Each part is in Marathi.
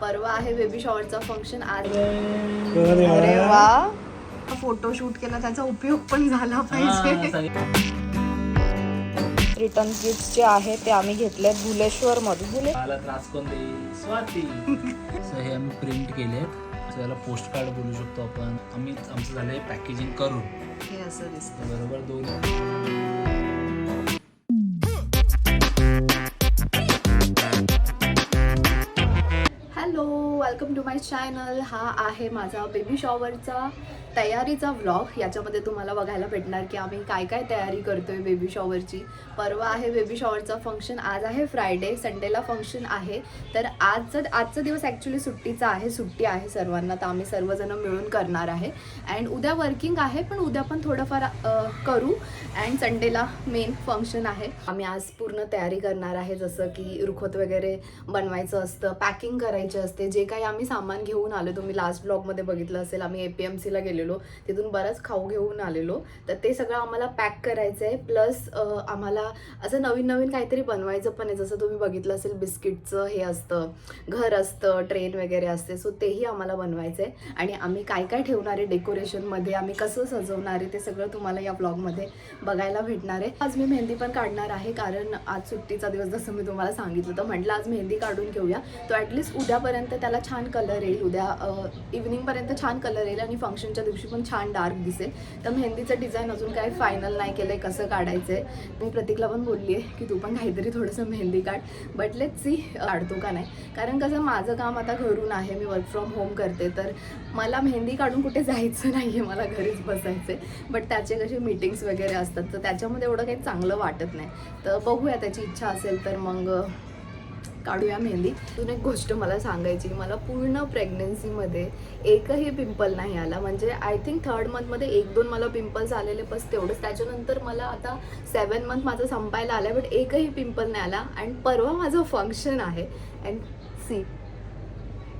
परवा आहे बेबी शॉवरचा फंक्शन आज. अरे वा, फोटो शूट केला त्याचा उपयोग पण झाला पाहिजे. रिटर्न गिफ्ट जे आहे ते आम्ही घेतले भुलेश्वर मधून. मला त्रास कोण देईल? स्वाती. सो हे आम्ही प्रिंट केलेत. त्याला पोस्ट कार्ड बोलू शकतो आपण. आम्ही आमचं झालंय पॅकेजिंग करून. हे असं दिसतं बरोबर 2. Hello, welcome to my channel. हा आहे माझा बेबी शॉवरचा तयारीचा व्लॉग. याच्यामध्ये तुम्हाला बघायला भेटणार की आम्ही काय काय तयारी करतोय बेबी शॉवरची. परवा आहे बेबी शॉवरचा फंक्शन. आज आहे फ्रायडे, संडेला फंक्शन आहे. तर आजचा दिवस ॲक्च्युली सुट्टीचा आहे. सुट्टी आहे सर्वांना, तर आम्ही सर्वजण मिळून करणार आहे. अँड उद्या वर्किंग आहे, पण उद्या पण थोडंफार करू. अँड संडेला मेन फंक्शन आहे. आम्ही आज पूर्ण तयारी करणार आहे, जसं की रुखवत वगैरे बनवायचं असतं, पॅकिंग करायची असते. जे काही आम्ही सामान घेऊन आलो, तुम्ही लास्ट ब्लॉगमध्ये बघितलं असेल, आम्ही APMCला गेलेलो, तिथून बराच खाऊ घेऊन आलेलो. तर ते सगळं आम्हाला पॅक करायचं आहे. प्लस आम्हाला असं नवीन नवीन काहीतरी बनवायचं पण आहे. जसं तुम्ही बघितलं असेल, बिस्किटचं हे असतं, घर असतं, ट्रेन वगैरे असते. सो तेही आम्हाला बनवायचं आहे. आणि आम्ही काय काय ठेवणार आहे डेकोरेशनमध्ये, आम्ही कसं सजवणार आहे, ते सगळं तुम्हाला या ब्लॉगमध्ये बघायला भेटणार आहे. आज मी मेहंदी पण काढणार आहे, कारण आज सुट्टीचा दिवस जसं मी तुम्हाला सांगितलं, तर म्हटलं आज मेहंदी काढून घेऊया. तो ॲटलिस्ट उद्यापर्यंत त्याला छान कलर येईल. उद्या इव्हनिंगपर्यंत छान कलर येईल आणि फंक्शनच्या दिवशी पण छान डार्क दिसेल. तर मेहंदीचं डिझाईन अजून काही फायनल नाही केलं आहे, कसं काढायचं आहे. मी प्रतीकला पण बोलली आहे की तू पण काहीतरी थोडंसं मेहंदी काढ. बट लेट्स सी काढतो का नाही. कारण कसं माझं काम आता घरून आहे, मी वर्क फ्रॉम होम करते, तर मला मेहंदी काढून कुठे जायचं नाही आहे, मला घरीच बसायचं आहे. बट त्याचे कसे मीटिंग्स वगैरे असतात, तर त्याच्यामध्ये एवढं काही चांगलं वाटत नाही. तर बघूया, त्याची इच्छा असेल तर मग काढूया मेहंदी. अजून एक गोष्ट मला सांगायची, मला पूर्ण प्रेग्नन्सीमध्ये एकही पिंपल नाही आला. म्हणजे आय थिंक 3rd मंथमध्ये 1-2 मला पिंपल्स आलेले, बस तेवढंच. त्याच्यानंतर मला आता 7 मंथ माझं संपायला आलं आहे, बट एकही पिंपल नाही आला. अँड परवा माझं फंक्शन आहे, अँड सी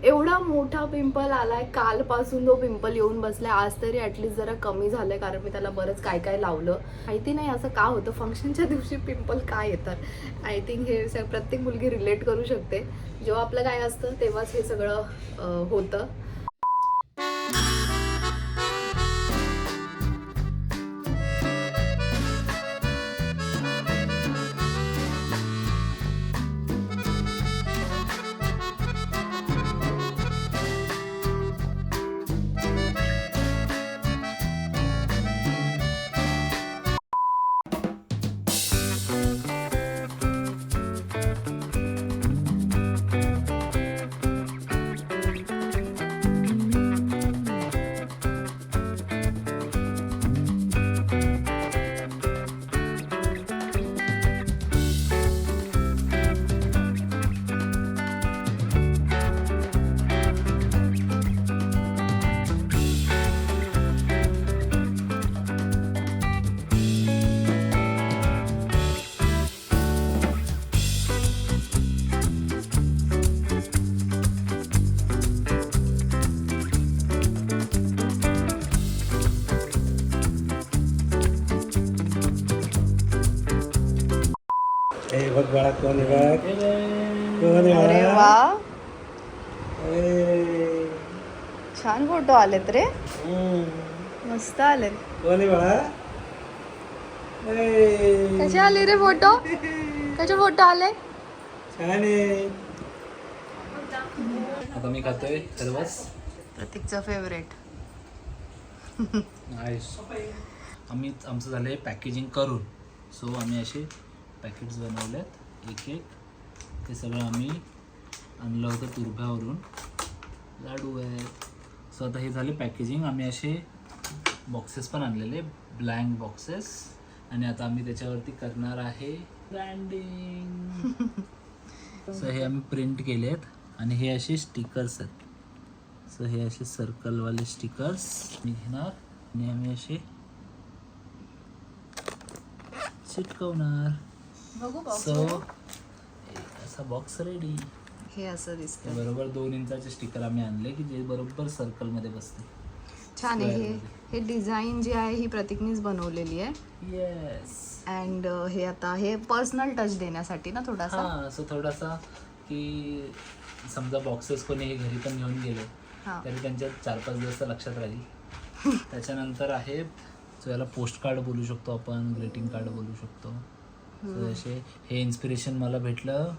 एवढा मोठा पिंपल आला आहे. कालपासून तो पिंपल येऊन बसला आहे. आज तरी ॲटलिस्ट जरा कमी झालं आहे, कारण मी त्याला बरंच काय काय लावलं. माहिती नाही असं का होतं, फंक्शनच्या दिवशी पिंपल काय येतात. आय थिंक हे प्रत्येक मुलगी रिलेट करू शकते. जेव्हा आपलं काय असतं तेव्हाच हे सगळं होतं. बघ बाळा, कोण आहे बघ, कोण आहे अरे बाळा? वा, ए, छान फोटो आलेत रे, मस्त आले. कोण आहे बाळा? ए, कसे आले रे फोटो? कसे फोटो आले? छान आहे. आता मी खातोय सर्वच. प्रतीकचा फेवरेट. नाईस. आम्ही आमचं झालंय पॅकेजिंग करून. सो आम्ही असे पॅकेट्स बनवलेत एक एक. ते सगळं आम्ही आणलं होतं तुरभ्यावरून. लाडू आहेत. सो आता हे झाले पॅकेजिंग. आम्ही असे बॉक्सेस पण आणलेले, ब्लँक बॉक्सेस. आणि आता आम्ही त्याच्यावरती करणार आहे ब्रँडिंग. सो हे आम्ही प्रिंट केलेत आणि हे असे स्टिकर्स आहेत. सो हे असे सर्कलवाले स्टिकर्स मी घेणार आणि आम्ही असे चिटकवणार. सो असा बॉक्स रेडी. हे असं दिसतं. बरोबर 2 इंचाचे स्टिकर आम्ही आणले की जे बरोबर सर्कलमध्ये बसते. छान आहे. हे डिझाईन जी आहे ही प्रतीकनीच बनवलेली आहे. येस. अँड हे आता हे पर्सनल टच देण्यासाठी ना थोडासा. हां, सो थोडासा की समजा बॉक्सेस कोणी हे घरी पण घेऊन गेले हा. तरी त्यांच्या 4-5 दिवस तर लक्षात राहील. त्याच्यानंतर आहेत जो याला पोस्ट कार्ड बोलू शकतो आपण, ग्रीटिंग कार्ड बोलू शकतो. So असे हे इन्स्पिरेशन मला भेटलं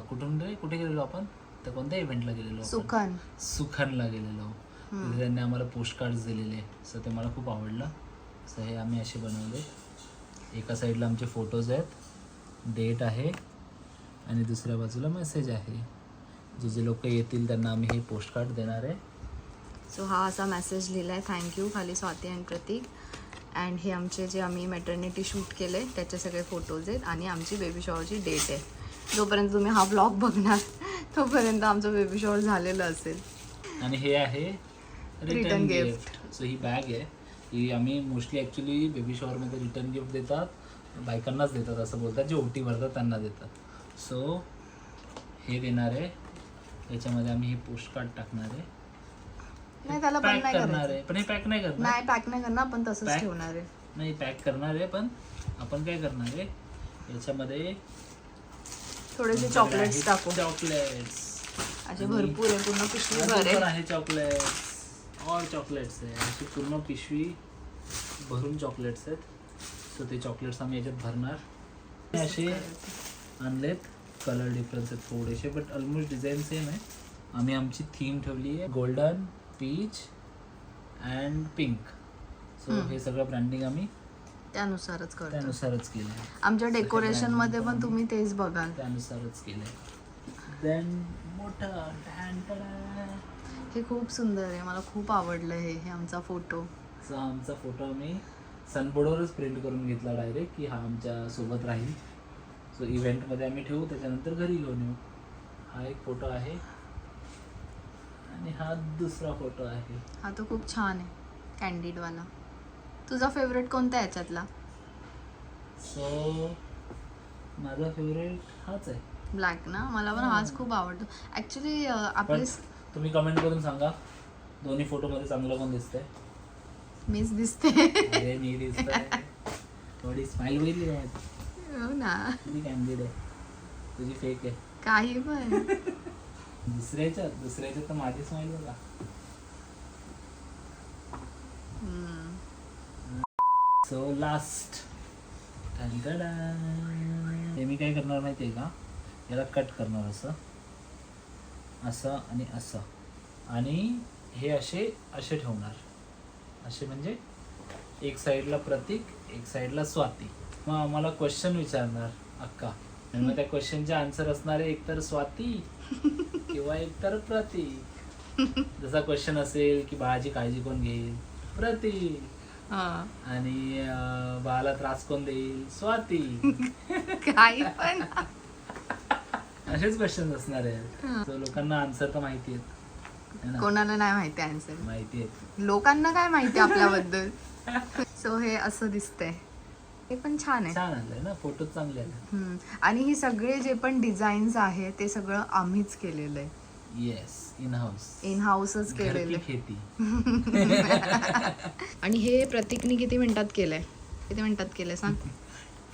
कुठून रे, कुठे गेलेलो आपण, तर कोणत्या इव्हेंटला गेलेलो आपण? सुखानला गेलेलो. तिथे त्यांनी आम्हाला पोस्ट कार्ड्स दिलेले. सो ते मला खूप आवडलं. सो हे आम्ही असे बनवले. एका साईडला आमचे फोटोज आहेत, डेट आहे आणि दुसऱ्या बाजूला मेसेज आहे. जे जे लोक येतील त्यांना आम्ही हे पोस्ट कार्ड देणार आहे. सो हा असा मेसेज लिहिला आहे, थँक्यू, खाली स्वाती आणि प्रतीक. अँड हे आमचे जे आम्ही मॅटर्निटी शूट केले त्याचे सगळे फोटोज आहेत आणि आमची बेबी शॉवरची डेट आहे. जोपर्यंत तुम्ही हा ब्लॉग बघणार तोपर्यंत आमचं बेबी शॉवर झालेलं असेल. आणि हे आहे रिटर्न गिफ्ट. सो ही बॅग आहे, ही आम्ही मोस्टली ॲक्च्युली बेबी शॉवरमध्ये रिटर्न गिफ्ट देतात, बायकांनाच देतात असं बोलतात, जे ओटी भरतात त्यांना देतात. सो हे देणार आहे. याच्यामध्ये आम्ही हे पोस्ट कार्ड टाकणार आहे, नाही त्याला पण पॅक नाही करणार करायचं. आहे. पण हे पॅक नाही करणार, नाही पॅक नाही करणार, आपण तसंच Pack? ठेवणार आहे. नाही पॅक करणार आहे. पण आपण काय करणार आहे, याच्यामध्ये थोडेसे चॉकलेट्स टाकू. चॉकलेट्स असे भरपूर आहे, पूर्ण पिशवी अजून भरेल. पण आहे चॉकलेट्स, और चॉकलेट्स आहे. अशी पूर्ण पिशवी भरून चॉकलेट्स आहेत. सो ते चॉकलेट्स आम्ही याच्यात भरणार. हे असे आणलेत, कलर डिफरन्स आहेत थोडेसे, बट ऑलमोस्ट डिझाईन सेम आहे. आम्ही आमची थीम ठेवली आहे golden, peach and pink. So हे सगळं ब्रँडिंग आम्ही त्यानुसारच करतो. त्यानुसारच केलं आहे. आमच्या डेकोरेशन मध्ये पण तुम्ही तेच बघाल. त्यानुसारच केलं आहे. देन मोठं हे खूप सुंदर आहे, मला खूप आवडलं हे आमचा फोटो. सो आमचा फोटो आम्ही सनबोर्डवरच प्रिंट करून घेतला डायरेक्ट, की हा आमच्या सोबत राहील. सो इव्हेंटमध्ये आम्ही ठेवू, त्याच्यानंतर घरी घेऊन येऊ. हा एक फोटो आहे आणि हा दुसरा फोटो आहे. हा तो खूप छान आहे, कॅन्डिडवाला. तुझा फेवरेट कोणता आहे याच्यातला? सो माझा फेवरेट हाच आहे, ब्लॅक ना. मला पण हाच खूप आवडतो ॲक्च्युली. आपले पण तुम्ही कमेंट करून सांगा दोन्ही फोटोमध्ये चांगलं कोण दिसतंय. मीच दिसते. अरे नी दिसतंय, थोडी स्माइल वेगळी आहे. हो ना, तुझी कॅन्डिड आहे, तुझी फेक आहे. काही पण. दुसऱ्याच्यात तर माझी स्माइल बघा. सो लास्ट हे मी काय करणार माहिती आहे का, याला कट करणार असं असं आणि असं, आणि हे असे असे ठेवणार. असे म्हणजे एक साईडला प्रतीक, एक साईडला स्वाती. मग आम्हाला क्वेश्चन विचारणार अक्का, आणि मग त्या क्वेश्चनचे आन्सर असणार आहे एकतर स्वाती किंवा एकतर प्रतीक. जसा क्वेश्चन असेल की बाळाची काळजी कोण घेईल, प्रतीक. आणि बाळाला त्रास कोण देईल, स्वाती. काही पण. असेच क्वेश्चन असणार आहेत. So, लोकांना आन्सर तर माहिती आहेत है ना? कोणाला नाही माहिती आन्सर, माहिती आहेत. लोकांना काय माहिती आपल्याबद्दल. सो हे असं दिसतंय, हे पण छान आहे. छान आलंय ना, फोटो चांगले आले. आणि ही सगळे जे पण डिझाईन्स आहे ते सगळं आम्हीच केलेलं आहे. येस, इन हाऊस, इन हाऊसच केलेलं. खेती. आणि हे प्रतीकने किती मिनिटात केलंय, किती मिनिटात केलंय सांग?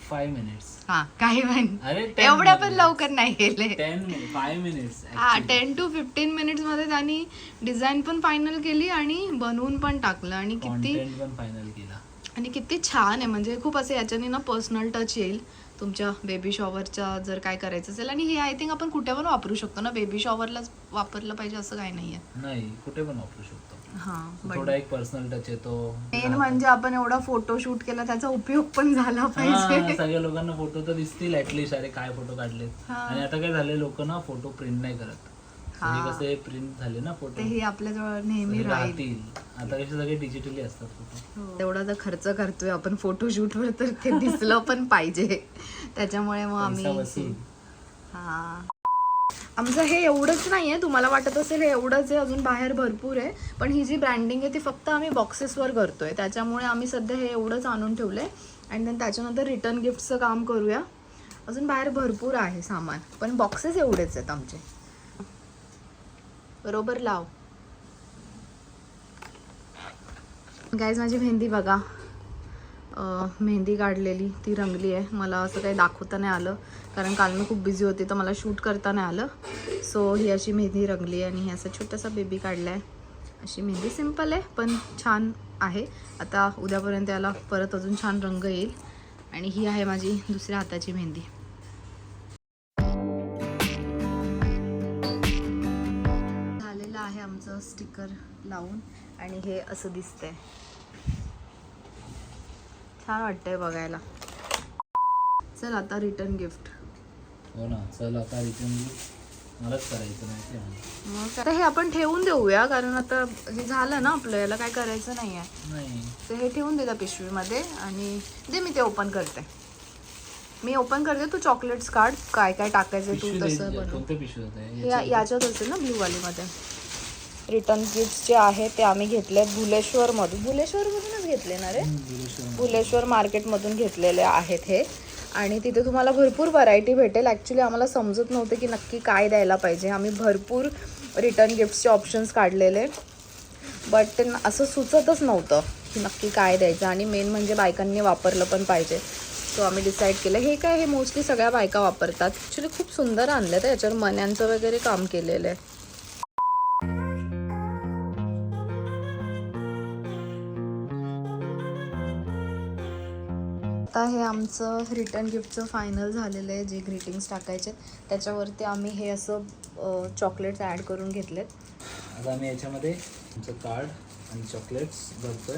5 minutes. हा, काही पण. अरे 10 एवढ्या पण minutes. लवकर नाही केले. 5 minutes. हा, actually. 10 to 15 मिनिट्स मध्ये त्यांनी डिझाईन पण फायनल केली आणि बनवून पण टाकलं. आणि किती Content पण फायनल केला. आणि किती छान आहे, म्हणजे खूप असं याच्याने ना पर्सनल टच येईल तुमच्या बेबी शॉवरच्या जर काय करायचं असेल. आणि हे आय थिंक आपण कुठे पण वापरू शकतो ना, बेबी शॉवरलाच वापरलं पाहिजे असं काही नाहीये. नाही, कुठे पण वापरू शकतो. हा, थोडा एक पर्सनल टच येतो. मेन म्हणजे आपण एवढा फोटो शूट केला, त्याचा उपयोग पण झाला हा, पाहिजे. सगळ्या लोकांना फोटो तर दिसतील ऍटलिस्ट, अरे काय फोटो काढले. हा. आणि आता काय झाले, लोक ना फोटो प्रिंट नाही करत. हा. हे कसे प्रिंट झाले ना फोटो, तेही आपल्याजवळ नेहमी हे राहील. राहतील. आता कसे सगळे डिजिटली असतात फोटो. तेवढा जर खर्च करतोय आपण फोटोशूटवर, तर ते दिसलं पण पाहिजे. त्याच्यामुळे मग पैसा आम्ही वसूल. हा, आमचं हे एवढंच नाही आहे. तुम्हाला वाटत असेल हे एवढंच आहे, अजून बाहेर भरपूर आहे. पण ही जी ब्रँडिंग आहे ती फक्त आम्ही बॉक्सेसवर करतोय, त्याच्यामुळे आम्ही सध्या हे एवढंच आणून ठेवलंय. आणि देन त्याच्यानंतर रिटर्न गिफ्टचं काम करूया. अजून बाहेर भरपूर आहे सामान, पण बॉक्सेस एवढेच आहेत आमचे. बरोबर लाव. गाईज, माझी मेहंदी बघा, मेहंदी काढलेली ती रंगली आहे. मला असं काही दाखवता नाही आलं, कारण काल मी खूप बिझी होती तर मला शूट करता नाही आलं. सो ही अशी मेहंदी रंगली आणि हे असं छोटासा बेबी काढला आहे. अशी मेहंदी सिंपल आहे पण छान आहे. आता उद्यापर्यंत याला परत अजून छान रंग येईल. आणि ही आहे माझी दुसऱ्या हाताची मेहंदी. झालेलं आहे आमचं स्टिकर लावून आणि हे असं दिसतंय. छान वाटतंय बघायला. चल आता रिटर्न गिफ्ट. हो ना, चल आता रिटर्न मलाच करायचं माहिती आहे. मग आता हे आपण ठेवून देऊया कारण आता हे झालं ना आपलं, याला काय करायचं नाही आहे. नाही तर हे ठेवून दे त्या पिशवीमध्ये आणि दे मी ते ओपन करते. मी ओपन करते, तू चॉकलेट्स काढ, काय काय टाकायचं तू तसं बनव. कोणत्या पिशवीत आहे? हे याच्यात असेल ना ब्ल्यूवालीमध्ये. रिटर्न गिफ्ट जे आहे ते आम्ही घेतले भुलेश्वरमधूनच घेतले ना रे. भुलेश्वर मार्केटमधून घेतलेले आहेत हे. आणि तिथे तुम्हाला भरपूर व्हरायटी भेटेल. ॲक्च्युली आम्हाला समजत नव्हतं की नक्की काय द्यायला पाहिजे. आम्ही भरपूर रिटर्न गिफ्ट्सचे ऑप्शन्स काढलेले बट ते असं सुचतच नव्हतं की नक्की काय द्यायचं. आणि मेन म्हणजे बायकांनी वापरलं पण पाहिजे. सो आम्ही डिसाईड केलं हे काय, हे मोस्टली सगळ्या बायका वापरतात. ॲक्च्युली खूप सुंदर आणलं तर याच्यावर मण्यांचं वगैरे काम केलेलं आहे. आता हे आमचं रिटर्न गिफ्टचं फायनल झालेलं आहे. जे ग्रीटिंग्स टाकायचे त्याच्यावरती आम्ही हे असं चॉकलेट्स ॲड करून घेतलेत. आता आम्ही याच्यामध्ये आमचं कार्ड आणि चॉकलेट्स भरतोय.